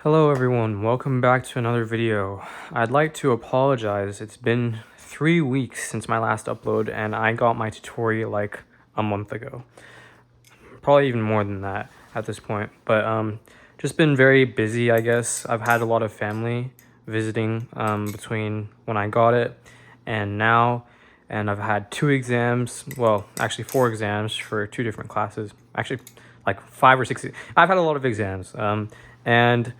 Hello everyone, welcome back to another video. I'd like to apologize. It's been 3 weeks since my last upload and I got my Tutori like a month ago. Probably even more than that at this point, but just been very busy, I guess. I've had a lot of family visiting between when I got it and now, and I've had 2 exams, well, actually 4 exams for 2 different classes. Actually, like 5 or 6. I've had a lot of exams. And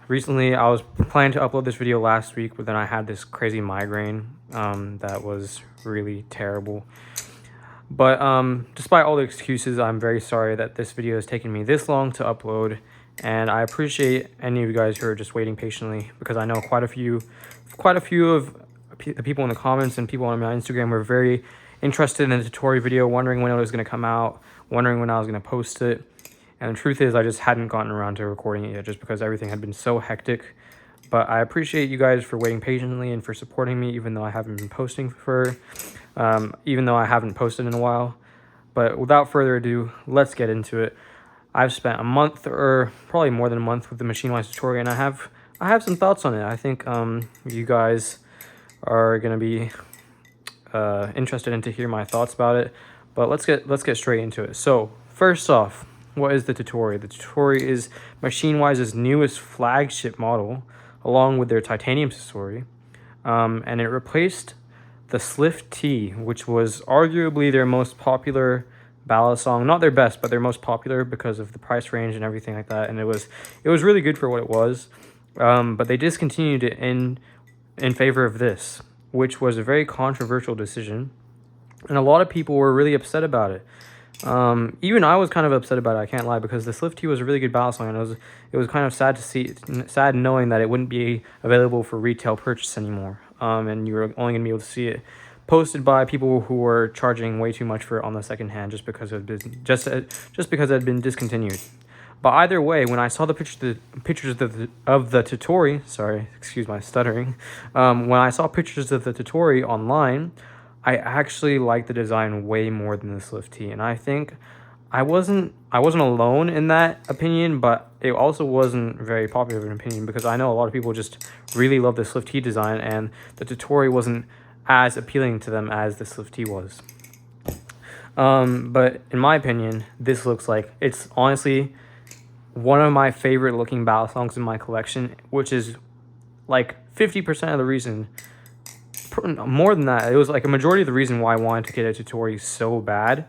recently I was planning to upload this video last week, but then I had this crazy migraine that was really terrible. But despite all the excuses, I'm very sorry that this video has taken me this long to upload, and I appreciate any of you guys who are just waiting patiently, because I know quite a few of the people in the comments and people on my Instagram were very interested in the Tutori video, wondering when it was going to come out, wondering when I was going to post it. And the truth is, I just hadn't gotten around to recording it yet, just because everything had been so hectic. But I appreciate you guys for waiting patiently and for supporting me, even though I haven't been posting even though I haven't posted in a while. But without further ado, let's get into it. I've spent a month, or probably more than a month, with the MachineWise Tutori, and I have some thoughts on it. I think you guys are gonna be interested in to hear my thoughts about it. But let's get straight into it. So first off, what is the Tottori? The Tottori is MachineWise's newest flagship model, along with their titanium Tottori, and it replaced the Swift T, which was arguably their most popular ballad song. Not their best, but their most popular because of the price range and everything like that. And it was really good for what it was. But they discontinued it in favor of this, which was a very controversial decision, and a lot of people were really upset about it. Even I was kind of upset about it, I can't lie, because the Swift T was a really good ballad song, and it was kind of sad knowing that it wouldn't be available for retail purchase anymore. And you were only gonna be able to see it posted by people who were charging way too much for it on the second hand, just because it had been discontinued. But either way, when I saw the pictures of the Tutori, sorry, excuse my stuttering. When I saw pictures of the Tutori online, I actually like the design way more than the Swift T, and I think I wasn't alone in that opinion, but it also wasn't very popular of an opinion, because I know a lot of people just really love the Swift T design, and the Tutori wasn't as appealing to them as the Swift T was. But in my opinion, this looks like it's honestly one of my favorite looking ballad songs in my collection, which is like 50% of the reason. More than that, it was like a majority of the reason why I wanted to get a Tutori so bad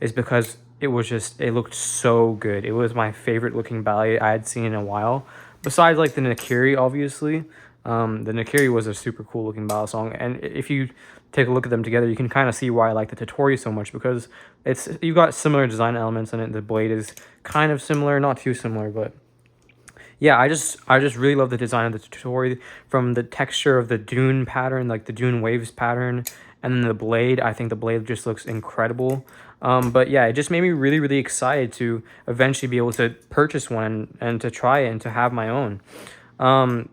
is because it looked so good. It was my favorite looking ballad I had seen in a while, besides like the Nakiri, obviously. The Nakiri was a super cool looking ballad song, and if you take a look at them together, you can kind of see why I like the Tutori so much, because you've got similar design elements in it. The blade is kind of similar, not too similar, but yeah, I just really love the design of the Tutori, from the texture of the dune pattern, like the dune waves pattern, and then the blade. I think the blade just looks incredible. But yeah, it just made me really, really excited to eventually be able to purchase one and to try it and to have my own. And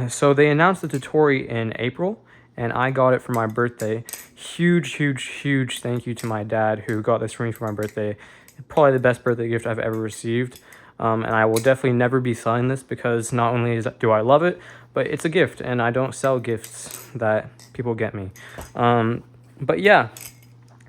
so they announced the Tutori in April, and I got it for my birthday. Huge thank you to my dad, who got this for me for my birthday. Probably the best birthday gift I've ever received. And I will definitely never be selling this, because not only do I love it, but it's a gift, and I don't sell gifts that people get me. But yeah,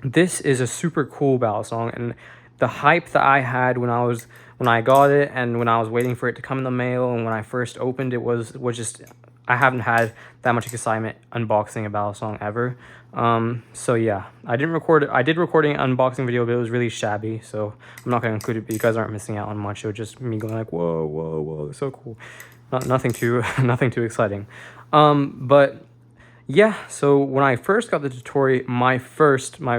this is a super cool ballad song, and the hype that I had when I got it, and when I was waiting for it to come in the mail, and when I first opened it was just, I haven't had that much excitement unboxing a ballad song ever. So yeah, I did record an unboxing video, but it was really shabby, so I'm not going to include it, but you guys aren't missing out on much. It was just me going like, whoa, it's so cool. Nothing too exciting. But yeah, so when I first got the Tutori, my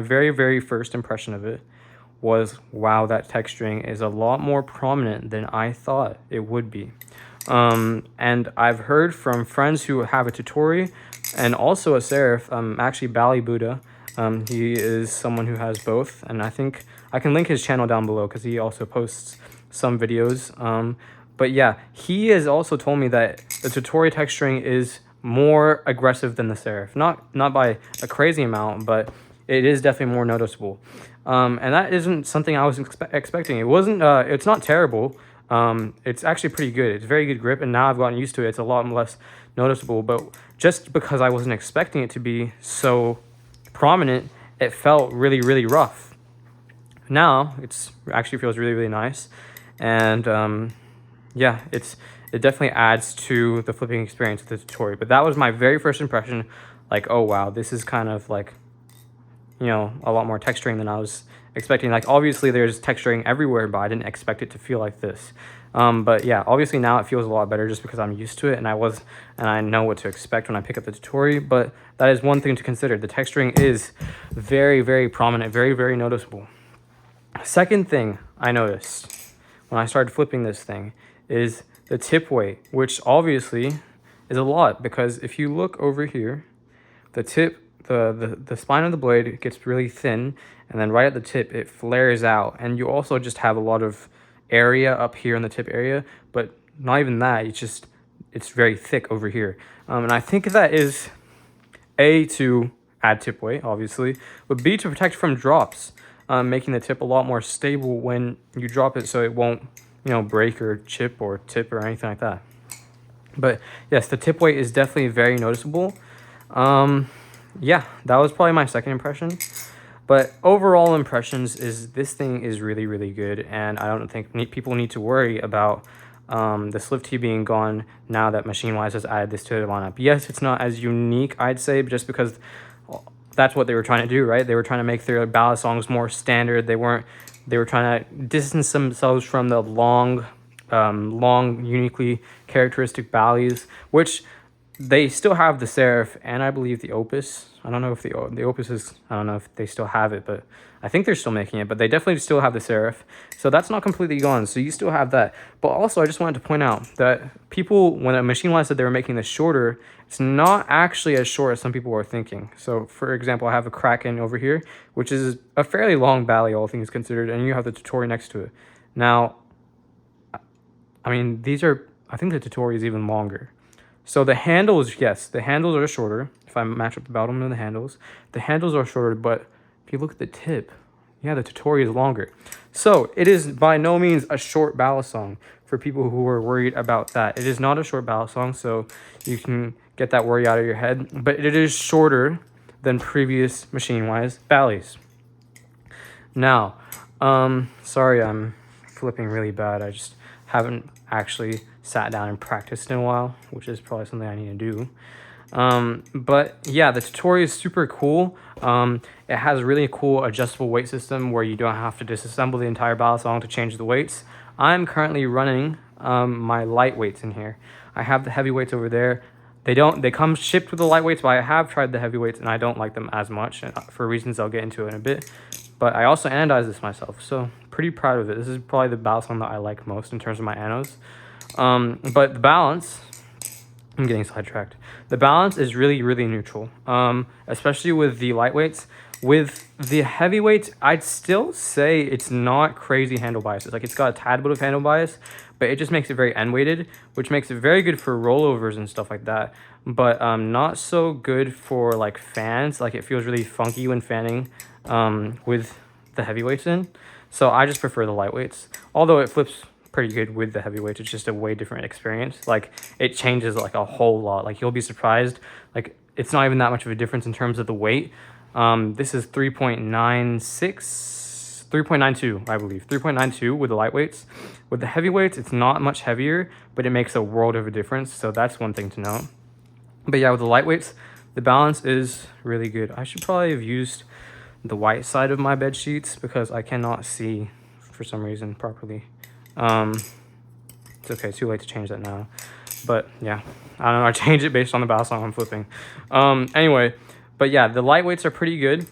very first impression of it was, wow, that texturing is a lot more prominent than I thought it would be. And I've heard from friends who have a Tutori and also a Serif, actually Bally Buddha. He is someone who has both, and I think I can link his channel down below, because he also posts some videos. But yeah, he has also told me that the Tutori texturing is more aggressive than the Serif. Not by a crazy amount, but it is definitely more noticeable. And that isn't something I was expecting. It's not terrible. it's actually pretty good. It's very good grip, and now I've gotten used to it. It's a lot less noticeable, but just because I wasn't expecting it to be so prominent, it felt really, really rough. Now it actually feels really, really nice, and yeah, it definitely adds to the flipping experience of the Tottori. But that was my very first impression, like, oh wow, this is kind of like, you know, a lot more texturing than I was expecting. Like, obviously there's texturing everywhere, but I didn't expect it to feel like this. But yeah, obviously now it feels a lot better just because I'm used to it, and I know what to expect when I pick up the Tutori. But that is one thing to consider. The texturing is very, very prominent, very, very noticeable. Second thing I noticed when I started flipping this thing is the tip weight, which obviously is a lot, because if you look over here, the tip, the spine of the blade gets really thin, and then right at the tip it flares out, and you also just have a lot of area up here in the tip area, but not even that, it's very thick over here. And I think that is A, to add tip weight, obviously, but B, to protect from drops, making the tip a lot more stable when you drop it, so it won't, you know, break or chip or tip or anything like that. But yes, the tip weight is definitely very noticeable. Yeah, that was probably my second impression. But overall impressions is this thing is really, really good, and I don't think people need to worry about the slip T being gone now that MachineWise has added this to the lineup. Yes, it's not as unique, I'd say, just because that's what they were trying to do, right? They were trying to make their ballad songs more standard. They were trying to distance themselves from the long, uniquely characteristic ballads, which they still have the serif, and I believe the opus. I don't know if the opus is, I don't know if they still have it, but I think they're still making it, but they definitely still have the serif. So that's not completely gone. So you still have that. But also I just wanted to point out that people, when MachineWise said they were making this shorter, it's not actually as short as some people were thinking. So for example, I have a Kraken over here, which is a fairly long ballad, all things considered, and you have the Tutori next to it. Now, I mean, I think the Tutori is even longer. So the handles, yes, the handles are shorter. If I match up the bottom and the handles are shorter, but if you look at the tip, yeah, the Tutori is longer. So it is by no means a short ballad song for people who are worried about that. It is not a short ballad song, so you can get that worry out of your head, but it is shorter than previous MachineWise ballads. Now, sorry, I'm flipping really bad. I just haven't actually sat down and practiced in a while, which is probably something I need to do. But yeah, the Tutori is super cool. It has a really cool adjustable weight system where you don't have to disassemble the entire ballad song to change the weights. I'm currently running my light weights in here. I have the heavy weights over there. They come shipped with the light weights, but I have tried the heavy weights and I don't like them as much, for reasons I'll get into in a bit. But I also anodized this myself, so pretty proud of it. This is probably the ballad song that I like most in terms of my anodes. But the balance, I'm getting sidetracked. The balance is really, really neutral, especially with the lightweights. With the heavyweights, I'd still say it's not crazy handle bias. It's like it's got a tad bit of handle bias, but it just makes it very end-weighted, which makes it very good for rollovers and stuff like that. But not so good for like fans. Like it feels really funky when fanning with the heavyweights in. So I just prefer the lightweights, although it flips pretty good with the heavyweights. It's just a way different experience. Like it changes like a whole lot. Like you'll be surprised. Like it's not even that much of a difference in terms of the weight. This is 3.92, I believe. 3.92 with the lightweights. With the heavyweights, it's not much heavier, but it makes a world of a difference. So that's one thing to know. But yeah, with the lightweights, the balance is really good. I should probably have used the white side of my bed sheets because I cannot see for some reason properly. It's okay, too late to change that now. But yeah, I don't know, I changed it based on the ballad song I'm flipping. Anyway, but yeah, the lightweights are pretty good.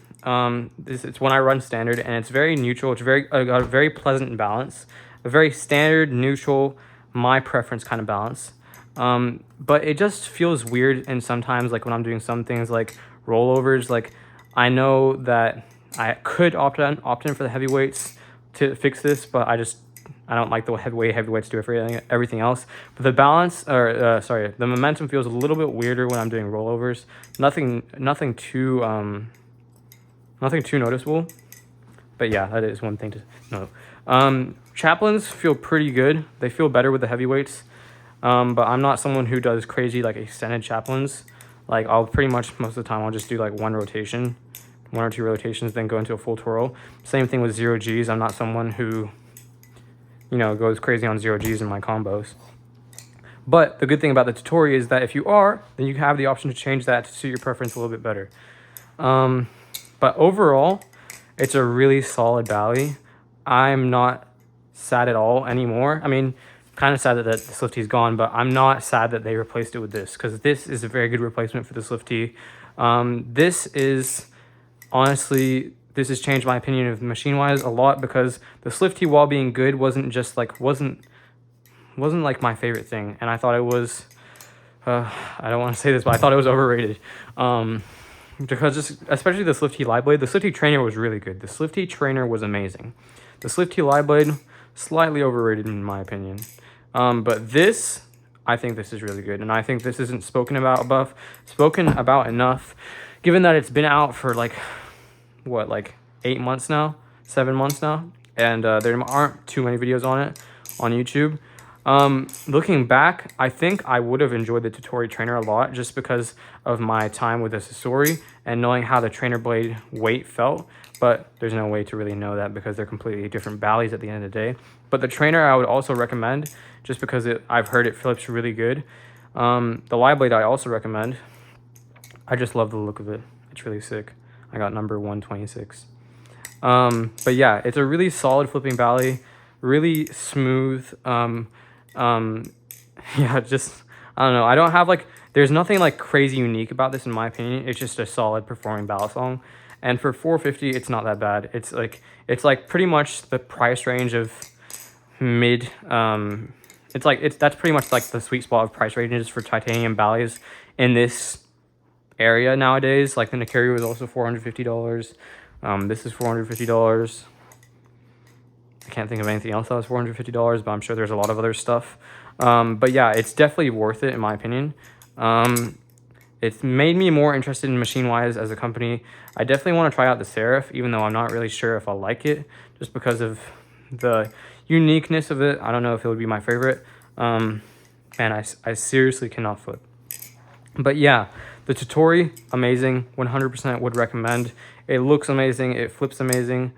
It's when I run standard, and it's very neutral. It's got a very pleasant balance, a very standard, neutral, my preference kind of balance. But it just feels weird, and sometimes like when I'm doing some things like rollovers, like I know that I could opt in for the heavyweights to fix this, but I don't like the way heavyweights do everything else. But the balance, the momentum feels a little bit weirder when I'm doing rollovers. Nothing too noticeable. But yeah, that is one thing to know. Chaplains feel pretty good. They feel better with the heavyweights. But I'm not someone who does crazy like extended chaplains. Like I'll pretty much most of the time I'll just do like one rotation, 1 or 2 rotations, then go into a full twirl. Same thing with 0 Gs. I'm not someone who, you know, goes crazy on 0 Gs in my combos. But the good thing about the Tottori is that if you are, then you have the option to change that to suit your preference a little bit better. But overall, it's a really solid Bally. I'm not sad at all anymore. I mean, kind of sad that the Slifty's gone, but I'm not sad that they replaced it with this, because this is a very good replacement for the Slifty. This is, honestly, this has changed my opinion of MachineWise a lot, because the Slifty, while being good, wasn't like my favorite thing, and I thought it was, I don't want to say this, but I thought it was overrated. Because especially the Slifty Live Blade, the Slifty Trainer was really good. The Slifty Trainer was amazing. The Slifty Live Blade, slightly overrated in my opinion. But this, I think this is really good, and I think this isn't spoken about enough, given that it's been out for like, what, like 8 months now, 7 months now, and there aren't too many videos on it on YouTube. Looking back, I think I would have enjoyed the Tutori Trainer a lot, just because of my time with the Tutori and knowing how the Trainer Blade weight felt. But there's no way to really know that, because they're completely different Ballies at the end of the day. But the Trainer I would also recommend, just because I've heard it flips really good. The Live Blade I also recommend. I just love the look of it. It's really sick. I got number 126. But yeah, it's a really solid flipping Bally, really smooth. Yeah, just, I don't know. I don't have like, there's nothing like crazy unique about this in my opinion. It's just a solid performing ballad song. And for $450, it's not that bad. It's like pretty much the price range of mid, that's pretty much like the sweet spot of price ranges for titanium Ballies in this area nowadays. Like the Nakiri was also $450. This is $450. I can't think of anything else that was $450, but I'm sure there's a lot of other stuff. But yeah, it's definitely worth it in my opinion. It's made me more interested in MachineWise as a company. I definitely want to try out the Seraph, even though I'm not really sure if I'll like it, just because of the uniqueness of it. I don't know if it would be my favorite. And I seriously cannot flip. But yeah, the Tutori, amazing. 100% would recommend. It looks amazing. It flips amazing.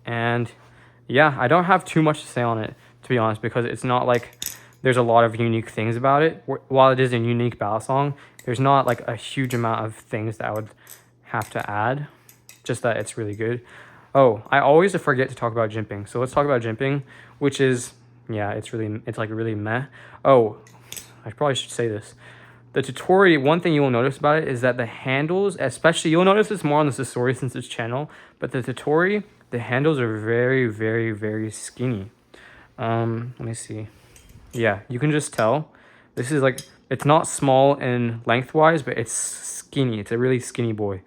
And yeah, I don't have too much to say on it, to be honest, because it's not like there's a lot of unique things about it. While it is a unique ballad song, there's not like a huge amount of things that I would have to add, just that it's really good. Oh, I always forget to talk about Gimping. So let's talk about Gimping, which is, yeah, it's like really meh. Oh, I probably should say this. The Tutori, one thing you will notice about it is that the handles, especially, you'll notice this more on the Tutori since it's channel, but the Tutori, the handles are very, very, very skinny. Let me see. Yeah, you can just tell. This is like, it's not small and lengthwise, but it's skinny. It's a really skinny boy.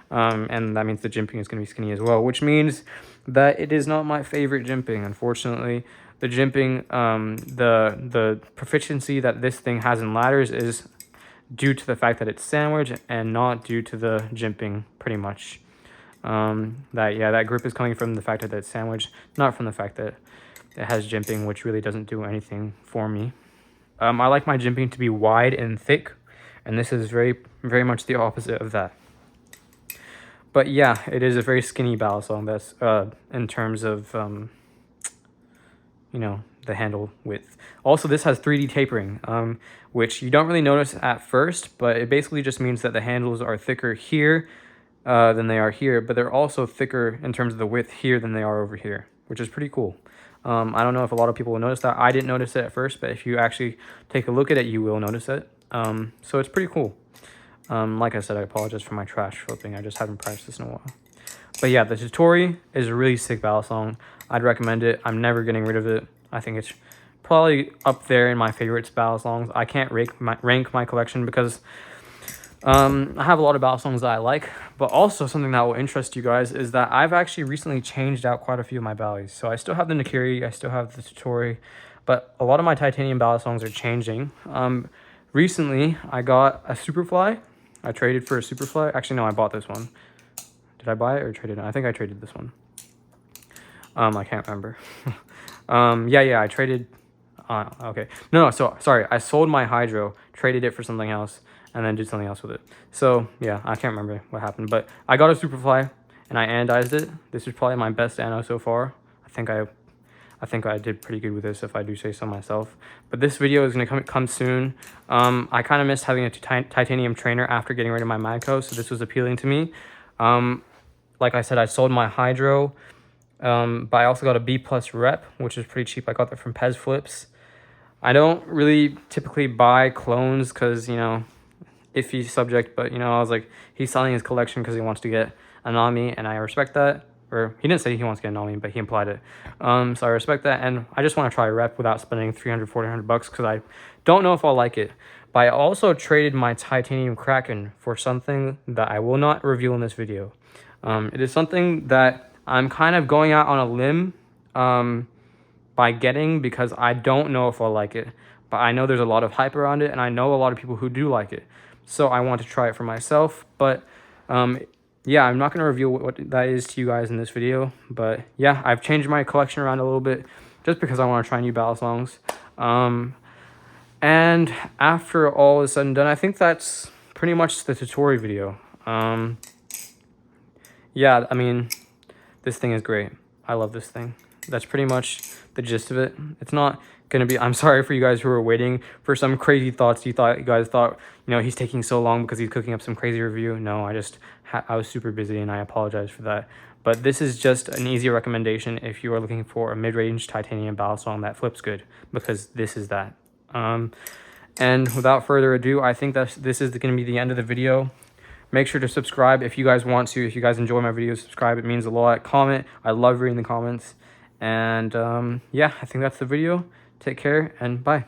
And that means the Gimping is going to be skinny as well, which means that it is not my favorite Gimping, unfortunately. The Gimping, the proficiency that this thing has in ladders is due to the fact that it's sandwich and not due to the Gimping, pretty much. That grip is coming from the fact that it's sandwich, not from the fact that it has Gimping, which really doesn't do anything for me. I like my Gimping to be wide and thick, and this is very, very much the opposite of that. But yeah, it is a very skinny ballad song. That's in terms of you know, the handle width. Also, this has 3D tapering, which you don't really notice at first, but it basically just means that the handles are thicker here than they are here, but they're also thicker in terms of the width here than they are over here, which is pretty cool. I don't know if a lot of people will notice that. I didn't notice it at first, but if you actually take a look at it, you will notice it. So it's pretty cool. Like I said, I apologize for my trash flipping. I just haven't practiced this in a while. But yeah, the Tutori is a really sick ballad song. I'd recommend it. I'm never getting rid of it. I think it's probably up there in my favorites ballad songs. I can't rank my collection because I have a lot of ballad songs that I like, but also something that will interest you guys is that I've actually recently changed out quite a few of my Ballies. So I still have the Nakiri, I still have the Tottori, but a lot of my titanium ballad songs are changing. Recently, I got a Superfly. I traded for a Superfly. Actually, no, I bought this one. Did I buy it or trade it? I think I traded this one. I can't remember. Yeah, I traded. Okay. No, so sorry. I sold my hydro, traded it for something else, and then did something else with it. So yeah, I can't remember what happened, but I got a superfly and I anodized it. This is probably my best ano so far. I think I did pretty good with this, if I do say so myself. But this video is gonna come soon. I kind of missed having a titanium trainer after getting rid of my Madco, so this was appealing to me. Like I said, I sold my hydro, but I also got a B+ rep, which is pretty cheap. I got that from Pez Flips. I don't really typically buy clones because, you know, iffy subject, but, you know, I was like, he's selling his collection because he wants to get a Nami, and I respect that. Or he didn't say he wants to get a Nami, but he implied it. So I respect that, and I just want to try a rep without spending 300, 400 bucks because I don't know if I'll like it. But I also traded my titanium Kraken for something that I will not reveal in this video. It is something that I'm kind of going out on a limb by getting, because I don't know if I'll like it, but I know there's a lot of hype around it, and I know a lot of people who do like it, so I want to try it for myself. But yeah, I'm not going to reveal what that is to you guys in this video, but yeah, I've changed my collection around a little bit just because I want to try new battle songs. And after all is said and done, I think that's pretty much the Tutori video. Yeah, I mean, this thing is great. I love this thing. That's pretty much the gist of it. It's not gonna be, I'm sorry for you guys who are waiting for some crazy thoughts. You guys thought, you know, he's taking so long because he's cooking up some crazy review. No, I was super busy, and I apologize for that. But this is just an easy recommendation if you are looking for a mid-range titanium battle song that flips good, because this is that. And without further ado, I think that this is going to be the end of the video. Make sure to subscribe if you guys want to. If you guys enjoy my videos, subscribe. It means a lot. Comment. I love reading the comments. And yeah, I think that's the video. Take care and bye.